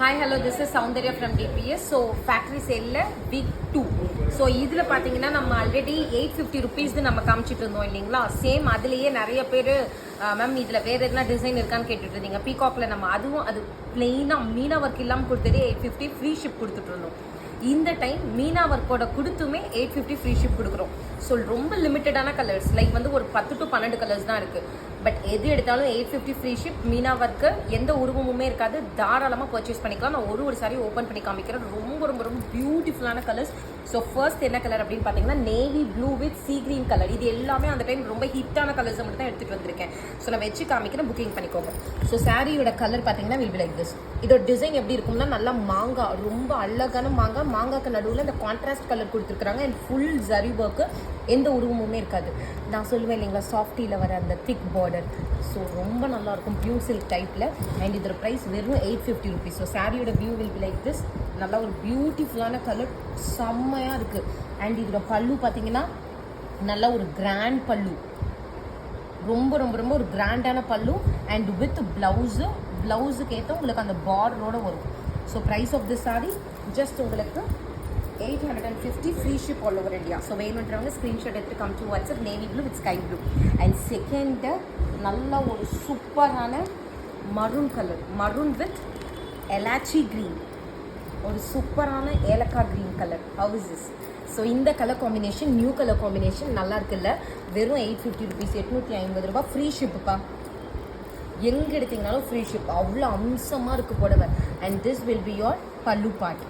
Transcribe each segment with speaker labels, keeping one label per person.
Speaker 1: Hi hello this is Soundarya from DPS. So factory சேலில் week 2. So இதில் பார்த்தீங்கன்னா நம்ம ஆல்ரெடி 850 ருபீஸ் நம்ம காமிச்சிட்டு இருந்தோம் இல்லைங்களா. சேம் அதுலேயே நிறைய பேர் மேம் இதில் வேறு எதுனா டிசைன் இருக்கான்னு கேட்டுட்டு இருந்தீங்க. பீகாக்ல நம்ம அதுவும் அது பிளெயினாக மீனா ஒர்க் இல்லாமல் கொடுத்ததே 850 ஃப்ரீ ஷிப் கொடுத்துட்டு இருந்தோம். இந்த டைம் மீனா ஒர்க்கோட கொடுத்துமே 850 ஃப்ரீ ஷிப் கொடுக்குறோம். ஸோ ரொம்ப லிமிட்டடான கலர்ஸ் லைக் வந்து ஒரு 10 to 12 கலர்ஸ் தான் இருக்குது. பட் எது எடுத்தாலும் 850 ஃப்ரீ ஷிப். மீனா ஒர்க்கு எந்த உருவமுமே இருக்காது, தாராளமாக பர்ச்சேஸ் பண்ணிக்கலாம். நான் ஒரு சாரி ஓப்பன் பண்ணி காமிக்கிறேன். ரொம்ப ரொம்ப ரொம்ப பியூட்டிஃபுல்லான கலர்ஸ். ஸோ ஃபர்ஸ்ட் என்ன கலர் அப்படின்னு பார்த்தீங்கன்னா navy blue with sea green colour. இது எல்லாமே அந்த டைம் ரொம்ப ஹிட்டான கலர்ஸை மட்டும் தான் எடுத்துகிட்டு வந்திருக்கேன். ஸோ நான் வச்சு காமிக்கிறேன், புக்கிங் பண்ணிக்கோங்க. ஸோ சாரியோட கலர் பார்த்தீங்கன்னா வில் பி லைக் திஸ். இதோட டிசைன் எப்படி இருக்கும்னா நல்லா மாங்காய், ரொம்ப அழகான மாங்காய்க்கு நடுவில் இந்த கான்ட்ராஸ்ட் கலர் கொடுத்துருக்குறாங்க. அண்ட் ஃபுல் ஜரி ஒர்க்கு, எந்த உருவமுமே இருக்காது. நான் சொல்லுவேன் இல்லைங்களா சாஃப்டியில் வர அந்த திக் பார்டர். ஸோ ரொம்ப நல்லாயிருக்கும் பியூர் சில்க் டைப்பில். அண்ட் இதோட ப்ரைஸ் வெறும் 850 ருபீஸ். ஸோ சாரியோட view will be like this. நல்லா ஒரு பியூட்டிஃபுல்லான கலர், செம்மையாக இருக்குது. அண்ட் இதோட பல்லு பார்த்தீங்கன்னா நல்லா ஒரு கிராண்ட் பல்லு, ரொம்ப ரொம்ப ரொம்ப ஒரு கிராண்டான பல்லு. அண்ட் வித் ப்ளவுஸுக்கு ஏற்ற உங்களுக்கு அந்த பார்டரோடு வரும். So price of this sari just உங்களுக்கு 850 free ship all over India. So வேணுன்றவங்க ஸ்க்ரீன்ஷாட் எடுத்து come to WhatsApp. Navy blue with sky blue. And second நல்ல ஒரு சூப்பரான maroon colour, maroon with elaichi green, ஒரு சூப்பரான ஏலக்காய் green colour. How is this? So இந்த colour combination, new colour combination நல்லா இருக்குல்ல. வெறும் 850 ருபீஸ், 850 ரூபா ஃப்ரீ ஷிப்புப்பா. எங்கே எடுத்தீங்கனாலும் ஃப்ரீ ஷிப். அவ்வளோ அம்சமாக இருக்குது புடவை. And this will be your pallu part.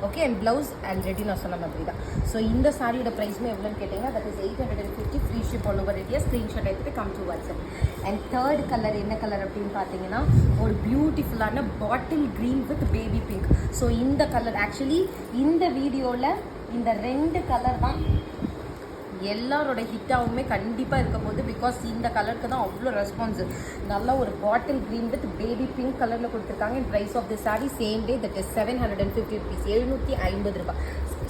Speaker 1: Okay. And blouse already நான் சொன்ன மாதிரி தான். ஸோ இந்த சாரியோட ப்ரைஸுமே எவ்வளோன்னு கேட்டிங்கன்னா that is 850 free ship all over India. Screenshot எடுத்துகிட்டு come to WhatsApp. And third colour என்ன கலர் அப்படின்னு பார்த்தீங்கன்னா ஒரு பியூட்டிஃபுல்லான bottle green with baby pink. So இந்த கலர் ஆக்சுவலி இந்த வீடியோவில் இந்த 2 கலர் தான் எல்லாரோட ஹிட்டாகவுமே கண்டிப்பாக இருக்க போகுது. பிகாஸ் இந்த கலருக்கு தான் அவ்வளோ ரெஸ்பான்ஸு. நல்லா ஒரு bottle green with baby pink கலரில் கொடுத்துருக்காங்க. And price of the sorry same day that is 750 rupees, 750 ரூபா.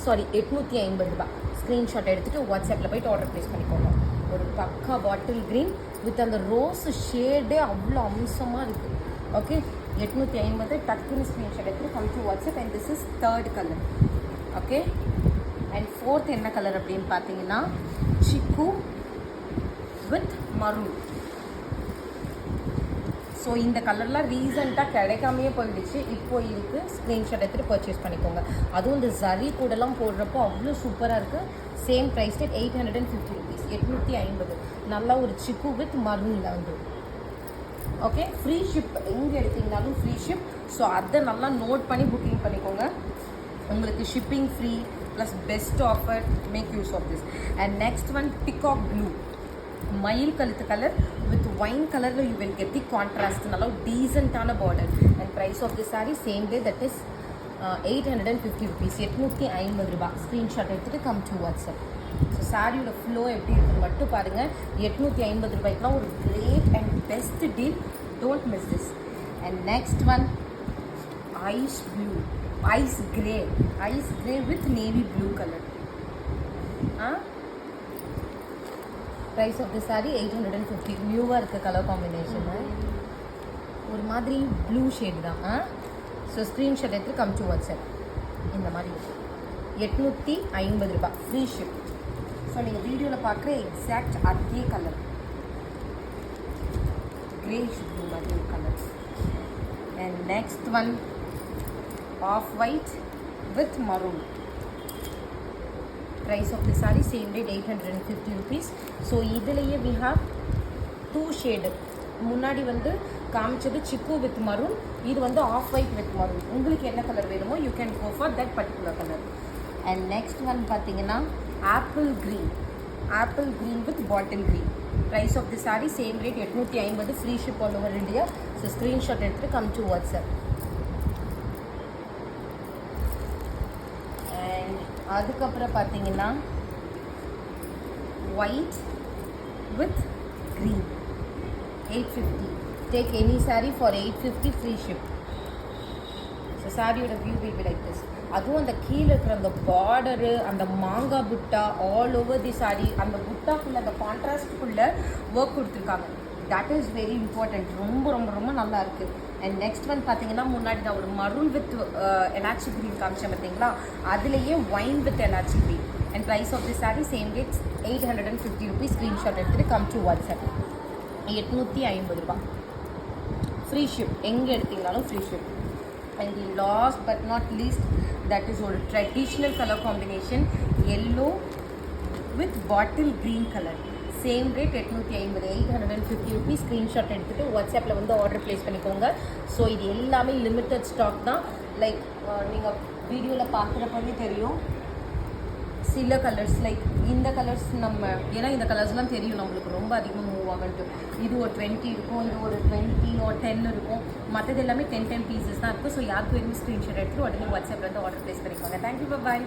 Speaker 1: சாரி 850 ரூபா. ஸ்க்ரீன்ஷாட் எடுத்துகிட்டு வாட்ஸ்அப்பில் போய்ட்டு ஆர்டர் ப்ளேஸ் பண்ணிக்கோங்க. ஒரு பக்கா பாட்டில் க்ரீன் வித் அந்த ரோஸ் ஷேடே அவ்வளோ அம்சமாக இருக்குது. ஓகே. 850 டக்குன்னு ஸ்க்ரீன்ஷாட் எடுத்துகிட்டு come to WhatsApp. And this is third colour. Okay. And fourth என்ன கலர் அப்படின்னு பார்த்தீங்கன்னா சிக்கு வித் மரூன். ஸோ இந்த கலர்லாம் ரீசெண்டாக கிடைக்காமையே போயிடுச்சு, இப்போ இருக்குது. ஸ்க்ரீன்ஷாட் எடுத்துகிட்டு பர்ச்சேஸ் பண்ணிக்கோங்க. அதுவும் இந்த ஜரி கூடலாம் போடுறப்போ அவ்வளோ சூப்பராக இருக்குது. Same price rate 850 rupees, 850. நல்லா ஒரு சிக்கு வித் மரூனில் வந்து. ஓகே. ஃப்ரீ ஷிப், எங்கே எடுத்தீங்கனாலும் ஃப்ரீ ஷிப். ஸோ அதை நல்லா நோட் பண்ணி புக்கிங் பண்ணிக்கோங்க. உங்களுக்கு shipping free plus best offer. Make use of this. And next one peacock blue, மயில் கழுத்து கலர் வித் ஒயின் கலரில் you will get the contrast. நல்லா டீசெண்டான border. And price of the sorry same day that is 850 rupees, 850 ரூபா. Screenshot எடுத்துகிட்டு come to WhatsApp. So சாரியோட flow எப்படி இருக்குன்னு மட்டும் பாருங்கள். 850 ரூபாய்க்குலாம் ஒரு great and best deal. Don't miss this. And next one ice blue, ice grey with navy blue colour. Price of the sari 850. நியூவாக இருக்க கலர் காம்பினேஷனு, ஒரு மாதிரி ப்ளூ ஷேட் தான். ஸோ ஸ்க்ரீன்ஷாட் எடுத்து கம் டு வாட்ஸ்அப். இந்த மாதிரி 850 ரூபா ஃப்ரீ ஷிப். ஸோ நீங்கள் வீடியோவில் பார்க்குற எக்ஸாக்ட் அதே கலர், கிரேஷ் ப்ளூ மாதிரி colour. And next one off white with maroon. Price of the sorry same rate 850 rupees. So இதுலேயே வி ஹாவ் 2 ஷேடு. முன்னாடி வந்து காமிச்சது சிக்கு வித் மரூன், இது வந்து ஆஃப் ஒயிட் வித் மரூன். உங்களுக்கு என்ன கலர் வேணுமோ you can go for that particular colour. And next one பார்த்தீங்கன்னா apple green with bottle green. Price of the sorry same rate 850 free ship all over India. So screenshot எடுத்துகிட்டு come to WhatsApp. அதுக்கப்புறம் பார்த்தீங்கன்னா white with green 850. Take any sari for 850 free ship. So சாரியோட view will be like this. அதுவும் அந்த கீழே இருக்கிற அந்த border, அந்த மாங்காய் புட்டா ஆல் ஓவர் தி சாரி, அந்த புட்டாக்குள்ளே அந்த கான்ட்ராஸ்ட்குள்ளே ஒர்க் கொடுத்துருக்காங்க. That is very important. ரொம்ப ரொம்ப ரொம்ப நல்லா இருக்குது. அண்ட் நெக்ஸ்ட் வந்து பார்த்தீங்கன்னா முன்னாடி நான் ஒரு மரூன் வித் எலாச்சி க்ரீன் காமிச்சேன் பார்த்தீங்களா, அதுலேயே wine with elaichi green. And price of the sari same rates 850 rupees. Screenshot எடுத்துகிட்டு கம் டு வாட்ஸ்அப். 850 ரூபா. ஃப்ரீ ஷிப், எங்கே எடுத்தீங்கனாலும் free ship. And last but not least, that is ஒரு traditional colour combination, yellow with bottle green colour. Same rate 850, 850 rupees. Screenshot எடுத்துகிட்டு வாட்ஸ்அப்பில் வந்து order place பண்ணிக்கோங்க. So இது எல்லாமே லிமிட்டட் ஸ்டாக் தான். லைக் நீங்கள் வீடியோவில் பார்க்குறப்பவே தெரியும், சில கலர்ஸ் லைக் இந்த கலர்ஸ் நம்ம, ஏன்னா இந்த கலர்ஸ்லாம் தெரியும் நம்மளுக்கு ரொம்ப அதிகமாக மூவ் ஆகன்ட்டு. இது ஒரு 20 இருக்கும், இது ஒரு 20 or 10 இருக்கும், மற்றது எல்லாமே 10 பீசஸ் தான் இருக்கும். ஸோ யாருக்கு வேணும் ஸ்க்ரீன்ஷாட் எடுத்துகிட்டு உடனே வாட்ஸ்அப்பில் வந்து ஆர்டர் ப்ளேஸ் பண்ணிக்கோங்க. தேங்க்யூ, பாய்.